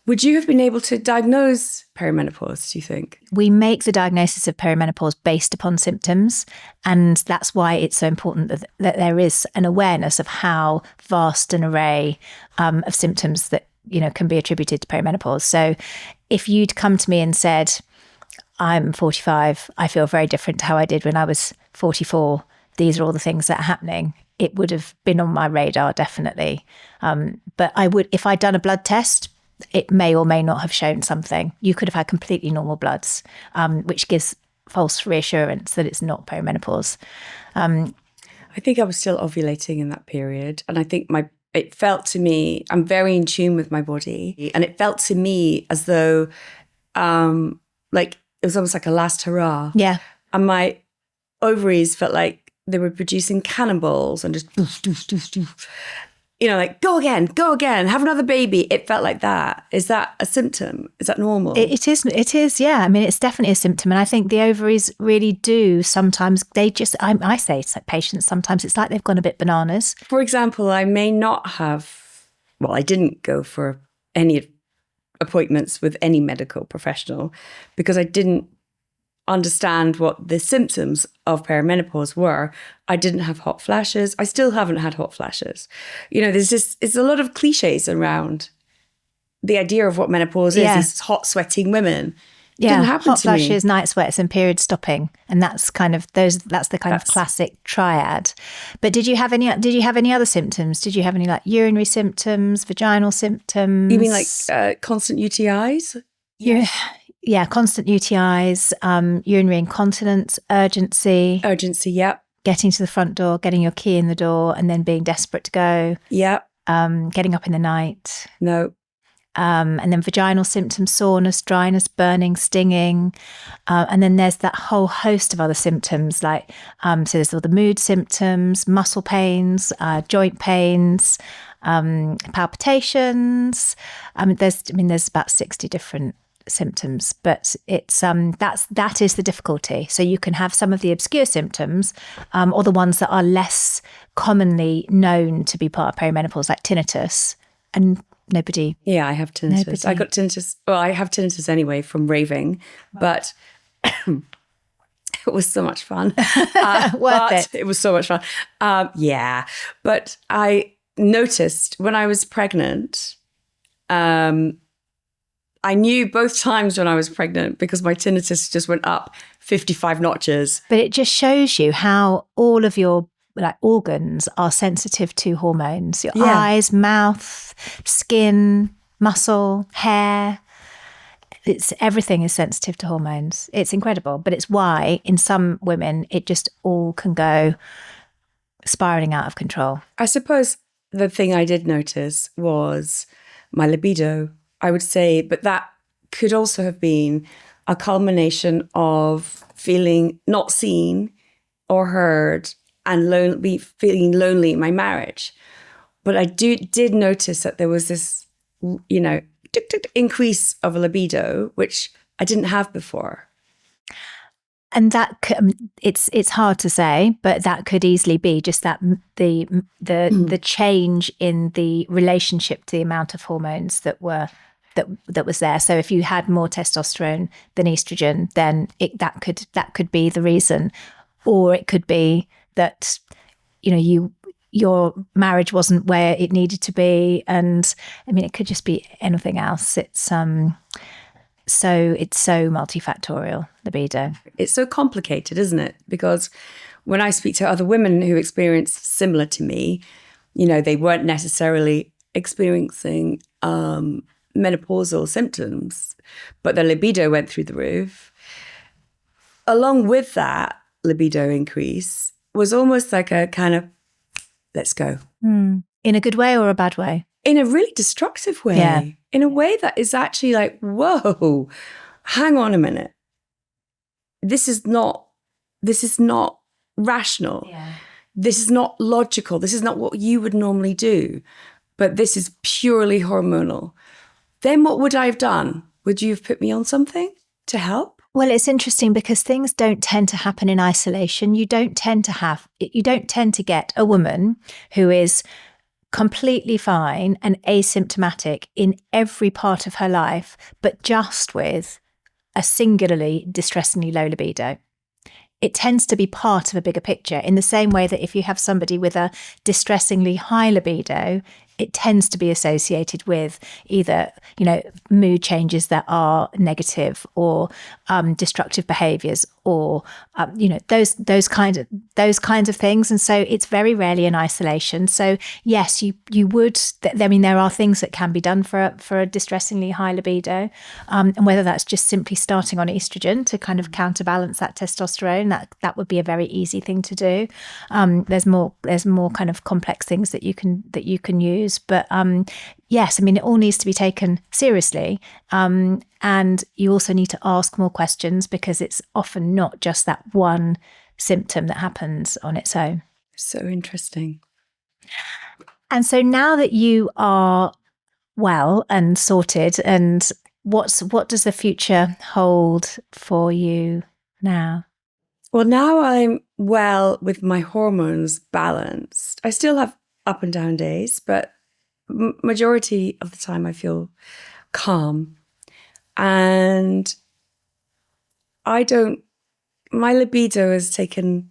S2: would you have been able to diagnose perimenopause, do you think?
S1: We make the diagnosis of perimenopause based upon symptoms, and that's why it's so important that there is an awareness of how vast an array of symptoms that can be attributed to perimenopause. So if you'd come to me and said, I'm 45, I feel very different to how I did when I was 44, these are all the things that are happening, it would have been on my radar, definitely. But I would, if I'd done a blood test it may or may not have shown something. You could have had completely normal bloods, which gives false reassurance that it's not perimenopause.
S2: I think I was still ovulating in that period. And I think it felt to me, I'm very in tune with my body. And it felt to me as though like it was almost like a last hurrah.
S1: Yeah.
S2: And my ovaries felt like they were producing cannonballs and just doof, doof, doof, doof. Like go again, have another baby. It felt like that. Is that a symptom? Is that normal?
S1: It is. Yeah. I mean, it's definitely a symptom. And I think the ovaries really do sometimes, I say to patients, sometimes it's like they've gone a bit bananas.
S2: For example, I didn't go for any appointments with any medical professional because I didn't understand what the symptoms of perimenopause were. I didn't have hot flashes. I still haven't had hot flashes. It's a lot of cliches around the idea of what menopause is, these hot sweating women.
S1: Yeah,
S2: didn't happen
S1: hot
S2: to me.
S1: flashes, night sweats, and period stopping, and that's the kind of classic triad. But did you have any other symptoms? Did you have any like urinary symptoms, vaginal symptoms?
S2: You mean like constant UTIs?
S1: Yeah, constant UTIs, urinary incontinence, urgency.
S2: Urgency, yep.
S1: Getting to the front door, getting your key in the door, and then being desperate to go.
S2: Yep.
S1: Getting up in the night.
S2: No.
S1: And then vaginal symptoms, soreness, dryness, burning, stinging. And then there's that whole host of other symptoms like, so there's all the mood symptoms, muscle pains, joint pains, palpitations. There's about 60 different symptoms, but it's that is the difficulty. So you can have some of the obscure symptoms, or the ones that are less commonly known to be part of perimenopause, like tinnitus, and nobody.
S2: Yeah, I have tinnitus. I got tinnitus. Well, I have tinnitus anyway from raving, but it was so much fun.
S1: Worth it.
S2: It was so much fun. Yeah, but I noticed when I was pregnant. I knew both times when I was pregnant because my tinnitus just went up 55 notches.
S1: But it just shows you how all of your organs are sensitive to hormones. Your eyes, mouth, skin, muscle, hair. Everything is sensitive to hormones. It's incredible. But it's why in some women it just all can go spiraling out of control.
S2: I suppose the thing I did notice was my libido, I would say, but that could also have been a culmination of feeling not seen or heard and feeling lonely in my marriage. But I did notice that there was this, increase of a libido, which I didn't have before.
S1: And that it's hard to say, but that could easily be just that the change in the relationship to the amount of hormones that was there. So if you had more testosterone than estrogen, then that could be the reason, or it could be that your marriage wasn't where it needed to be, and it could just be anything else. It's so multifactorial, libido.
S2: It's so complicated, isn't it? Because when I speak to other women who experienced similar to me, they weren't necessarily experiencing menopausal symptoms, but their libido went through the roof. Along with that libido increase was almost like a kind of, let's go.
S1: In a good way or a bad way?
S2: In a really destructive way.
S1: Yeah.
S2: In a way that is actually like, whoa, hang on a minute. This is not rational.
S1: Yeah.
S2: This is not logical. This is not what you would normally do. But this is purely hormonal. Then what would I have done? Would you have put me on something to help?
S1: Well, it's interesting because things don't tend to happen in isolation. You don't tend to get a woman who is completely fine and asymptomatic in every part of her life, but just with a singularly distressingly low libido. It tends to be part of a bigger picture, in the same way that if you have somebody with a distressingly high libido, it tends to be associated with either, mood changes that are negative or destructive behaviors or, those kinds of things. And so it's very rarely in isolation. So yes, you would, there are things that can be done for a distressingly high libido. And whether that's just simply starting on estrogen to kind of counterbalance that testosterone, that would be a very easy thing to do. There's more kind of complex things that you can use, but yes, it all needs to be taken seriously, and you also need to ask more questions because it's often not just that one symptom that happens on its own.
S2: So interesting.
S1: And so now that you are well and sorted, and what does the future hold for you now?
S2: Well, now I'm well with my hormones balanced. I still have up and down days, but majority of the time I feel calm. And my libido has taken,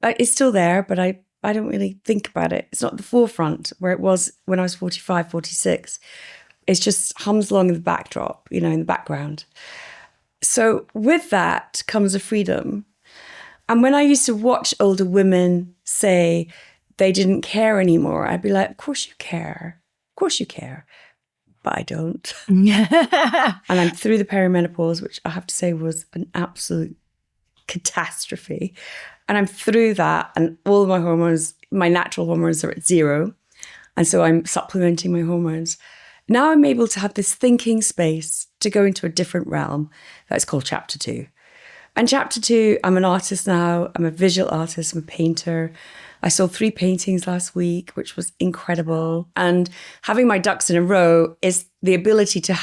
S2: it's still there, but I don't really think about it. It's not the forefront where it was when I was 45, 46. It just hums along in the backdrop, in the background. So with that comes a freedom. And when I used to watch older women say they didn't care anymore, I'd be like, of course you care. Of course you care. But I don't. And I'm through the perimenopause, which I have to say was an absolute catastrophe. And I'm through that, and all my hormones, my natural hormones, are at zero. And so I'm supplementing my hormones. Now I'm able to have this thinking space to go into a different realm that's called chapter 2. And chapter 2, I'm an artist now. I'm a visual artist. I'm a painter. I sold 3 paintings last week, which was incredible. And having my ducks in a row is the ability to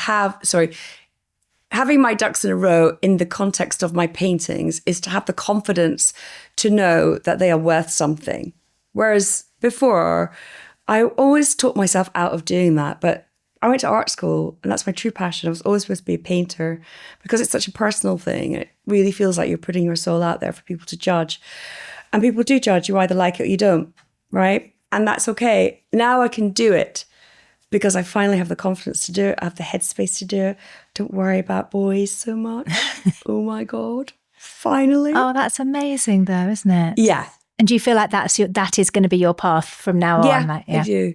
S2: having my ducks in a row in the context of my paintings is to have the confidence to know that they are worth something. Whereas before, I always taught myself out of doing that. But I went to art school, and that's my true passion. I was always supposed to be a painter because it's such a personal thing. It really feels like you're putting your soul out there for people to judge. And people do judge. You either like it or you don't, right? And that's okay. Now I can do it because I finally have the confidence to do it. I have the headspace to do it. Don't worry about boys so much. Oh my God. Finally.
S1: Oh, that's amazing though, isn't it?
S2: Yeah.
S1: And do you feel like that is going to be your path from now on?
S2: Like, yeah, I do.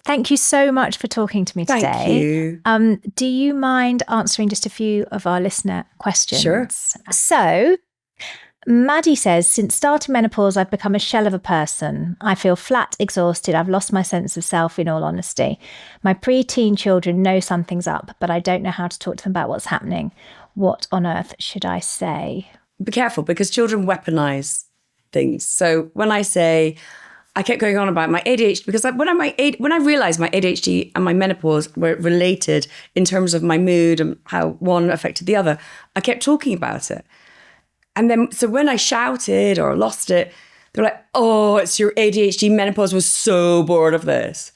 S1: Thank you so much for talking to me today.
S2: Thank you.
S1: Do you mind answering just a few of our listener questions?
S2: Sure.
S1: So, Maddie says, since starting menopause, I've become a shell of a person. I feel flat, exhausted. I've lost my sense of self, in all honesty. My pre-teen children know something's up, but I don't know how to talk to them about what's happening. What on earth should I say?
S2: Be careful, because children weaponize things. So when I say, I kept going on about my ADHD, because when I realized my ADHD and my menopause were related in terms of my mood and how one affected the other, I kept talking about it. And then, so when I shouted or lost it, they're like, oh, it's your ADHD, menopause, was so bored of this.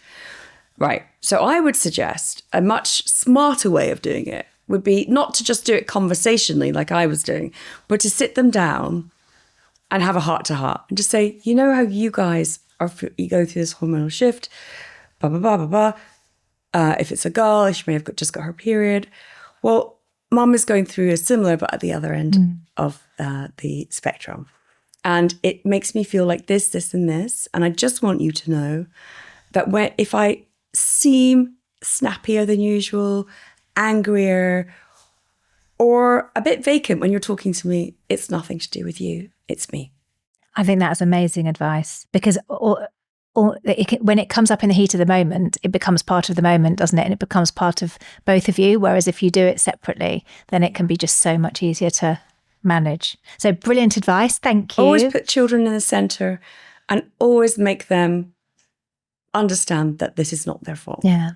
S2: Right. So I would suggest a much smarter way of doing it would be not to just do it conversationally like I was doing, but to sit them down and have a heart to heart and just say, you know how you guys you go through this hormonal shift, blah, blah, blah, blah, blah. If it's a girl, she may have just got her period. Well, Mum is going through a similar, but at the other end of the spectrum. And it makes me feel like this, this, and this. And I just want you to know that if I seem snappier than usual, angrier, or a bit vacant when you're talking to me, it's nothing to do with you. It's me.
S1: I think that's amazing advice, because when it comes up in the heat of the moment, it becomes part of the moment, doesn't it? And it becomes part of both of you. Whereas if you do it separately, then it can be just so much easier to manage. So brilliant advice. Thank you.
S2: Always put children in the center and always make them understand that this is not their fault.
S1: Yeah.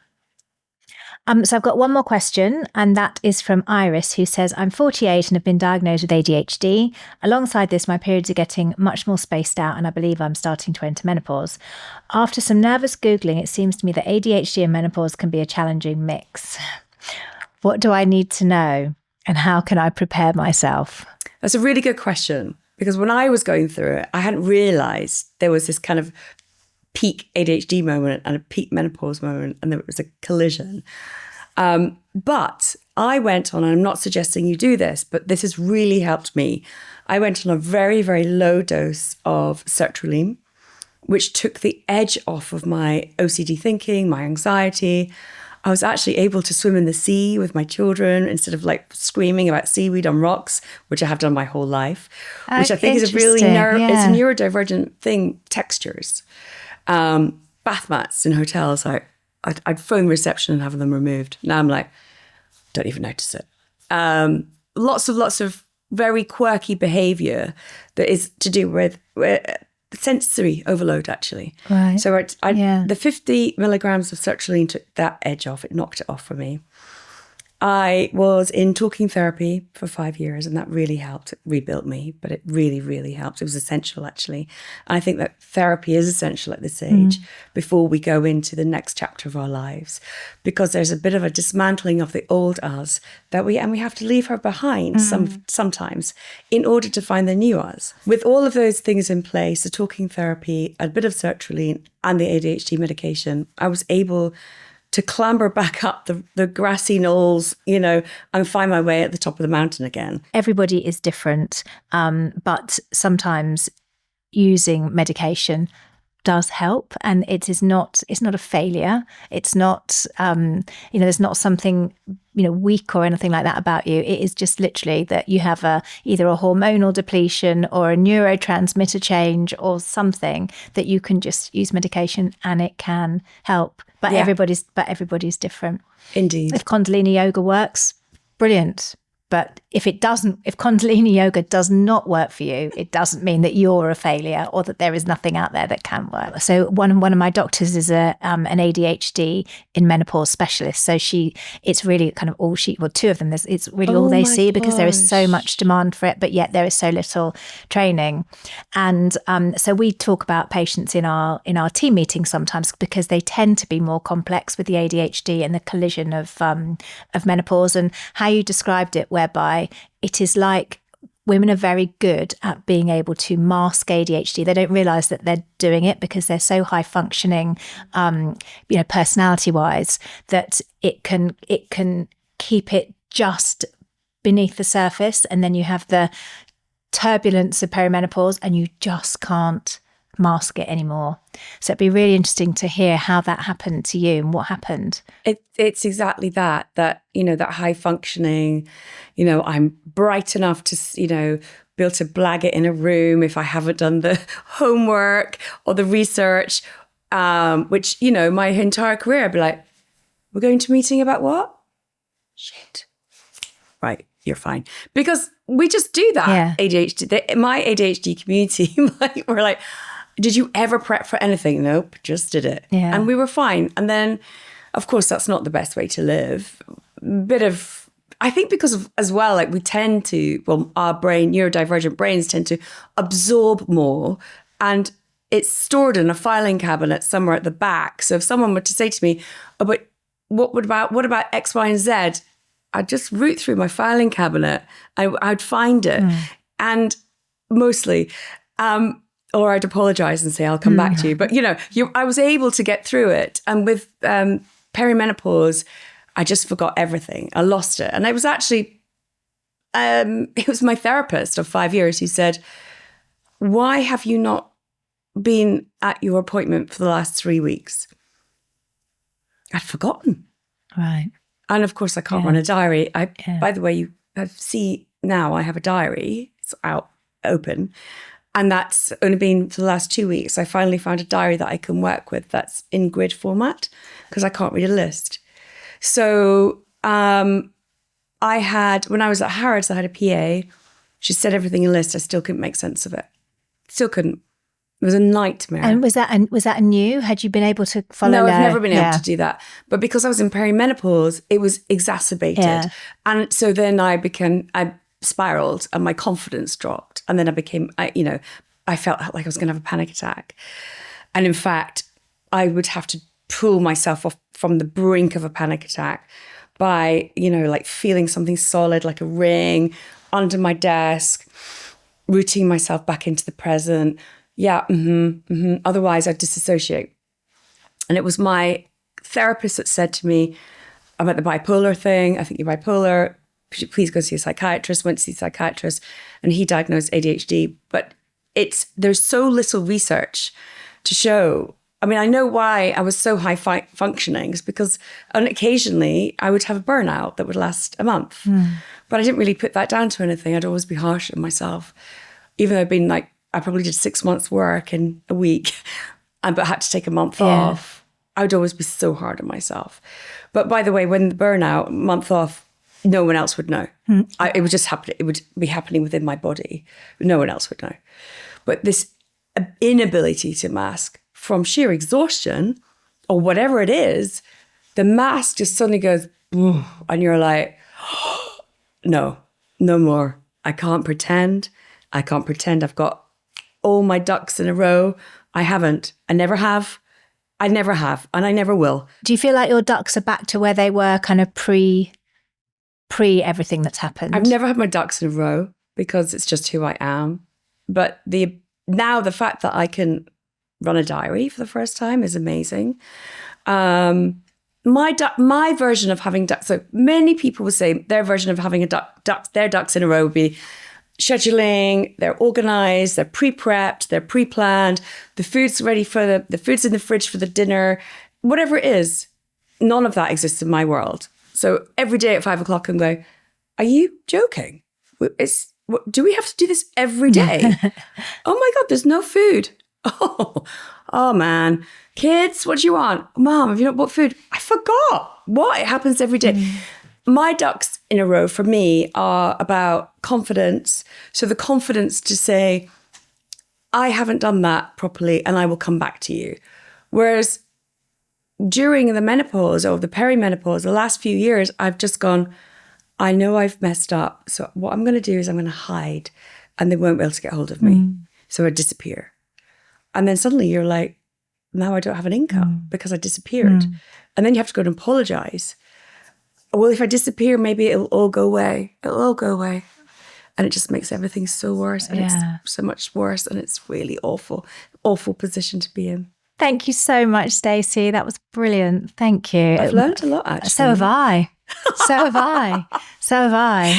S1: So I've got one more question, and that is from Iris, who says, I'm 48 and have been diagnosed with ADHD. Alongside this, my periods are getting much more spaced out, and I believe I'm starting to enter menopause. After some nervous Googling, it seems to me that ADHD and menopause can be a challenging mix. What do I need to know, and how can I prepare myself?
S2: That's a really good question, because when I was going through it, I hadn't realized there was this kind of peak ADHD moment and a peak menopause moment, and there was a collision. But I went on, and I'm not suggesting you do this, but this has really helped me. I went on a very, very low dose of sertraline, which took the edge off of my OCD thinking, my anxiety. I was actually able to swim in the sea with my children instead of like screaming about seaweed on rocks, which I have done my whole life, which I think is a really it's a neurodivergent thing, textures. Bath mats in hotels, I'd phone reception and have them removed. Now I'm like, don't even notice it. Lots of very quirky behavior that is to do with sensory overload, actually.
S1: Right.
S2: So the 50 milligrams of sertraline took that edge off. It knocked it off for me. I was in talking therapy for 5 years, and that really helped. It rebuilt me, but it really, really helped. It was essential, actually. And I think that therapy is essential at this age before we go into the next chapter of our lives, because there's a bit of a dismantling of the old us that we have to leave her behind sometimes in order to find the new us. With all of those things in place, the talking therapy, a bit of sertraline, and the ADHD medication, I was able to clamber back up the grassy knolls, and find my way at the top of the mountain again.
S1: Everybody is different, but sometimes using medication does help, and it's not a failure. It's not, there's not something, weak or anything like that about you. It is just literally that you have either a hormonal depletion or a neurotransmitter change or something that you can just use medication and it can help. But everybody's different.
S2: Indeed.
S1: If Kundalini yoga works, brilliant. But if Kundalini yoga does not work for you, it doesn't mean that you're a failure or that there is nothing out there that can work. So one of my doctors is an ADHD in menopause specialist. So it's really kind of two of them. It's really all they see because there is so much demand for it, but yet there is so little training. And so we talk about patients in our team meetings sometimes because they tend to be more complex with the ADHD and the collision of menopause, and how you described it, whereby it is like women are very good at being able to mask ADHD. They don't realize that they're doing it because they're so high functioning, personality wise, that it can keep it just beneath the surface. And then you have the turbulence of perimenopause and you just can't mask it anymore. So it'd be really interesting to hear how that happened to you and what happened.
S2: It's exactly that high functioning, I'm bright enough to, be able to blag it in a room if I haven't done the homework or the research, which, my entire career I'd be like, we're going to a meeting about what? Shit. Right, you're fine. Because we just do that.
S1: Yeah.
S2: ADHD, my ADHD community, we're like, did you ever prep for anything? Nope, just did it.
S1: Yeah.
S2: And we were fine. And then, of course, that's not the best way to live. I think because of, as well, like we tend to, our brain, neurodivergent brains tend to absorb more, and it's stored in a filing cabinet somewhere at the back. So if someone were to say to me, oh, but what about X, Y, and Z? I'd just root through my filing cabinet. I'd find it. And mostly, or I'd apologize and say, I'll come back to you. But, I was able to get through it. And with perimenopause, I just forgot everything. I lost it. And it was actually, it was my therapist of 5 years who said, why have you not been at your appointment for the last 3 weeks? I'd forgotten.
S1: Right.
S2: And of course, I can't run a diary. By the way, you see now I have a diary. It's out, open. And that's only been for the last 2 weeks. I finally found a diary that I can work with that's in grid format because I can't read a list. So when I was at Harrods, I had a PA. She said everything in a list. I still couldn't make sense of it. Still couldn't. It was a nightmare.
S1: And was that new? Had you been able to follow?
S2: No, I've never been able to do that. But because I was in perimenopause, it was exacerbated. Yeah. And so then I spiraled and my confidence dropped. And then I felt like I was going to have a panic attack. And in fact, I would have to pull myself off from the brink of a panic attack by, like feeling something solid, like a ring under my desk, rooting myself back into the present, Yeah. Otherwise, I'd disassociate. And it was my therapist that said to me about the bipolar thing. I think you're bipolar. Please go see a psychiatrist. Went to see a psychiatrist, and he diagnosed ADHD. But there's so little research to show. I mean, I know why I was so high functioning is because occasionally I would have a burnout that would last a month. But I didn't really put that down to anything. I'd always be harsh on myself. Even though I'd been like, I probably did 6 months work in a week, but had to take a month off. I would always be so hard on myself. But by the way, when the burnout, month off, no one else would know. It would just happen. It would be happening within my body. No one else would know. But this inability to mask from sheer exhaustion or whatever it is, the mask just suddenly goes, and you're like, no more. I can't pretend. I've got all my ducks in a row. I haven't. I never have. And I never will.
S1: Do you feel like your ducks are back to where they were kind of pre everything that's happened?
S2: I've never had my ducks in a row because it's just who I am. But the fact that I can run a diary for the first time is amazing. My version of having ducks, so many people will say their version of having their ducks in a row would be scheduling, they're organized, they're pre-prepped, they're pre-planned, the food's ready for the food's in the fridge for the dinner, whatever it is. None of that exists in my world. So every day at 5 o'clock I'm going, are you joking? Do we have to do this every day? Oh my God, there's no food. Oh man. Kids, what do you want? Mom, have you not bought food? I forgot. What? It happens every day. My ducks in a row for me are about confidence. So the confidence to say, I haven't done that properly and I will come back to you. Whereas during the menopause or the perimenopause, the last few years, I've just gone, I know I've messed up. So what I'm going to do is I'm going to hide and they won't be able to get hold of me. So I disappear. And then suddenly you're like, now I don't have an income because I disappeared. And then you have to go and apologize. Well, if I disappear, maybe it'll all go away. It'll all go away. And it just makes everything so worse. And it's so much worse. And it's really awful position to be in.
S1: Thank you so much, Stacey. That was brilliant. Thank you.
S2: I've learned a lot, actually.
S1: So have I.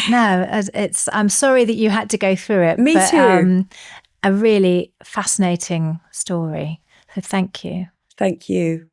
S1: No, I'm sorry that you had to go through it.
S2: Me too.
S1: A really fascinating story. So thank you.
S2: Thank you.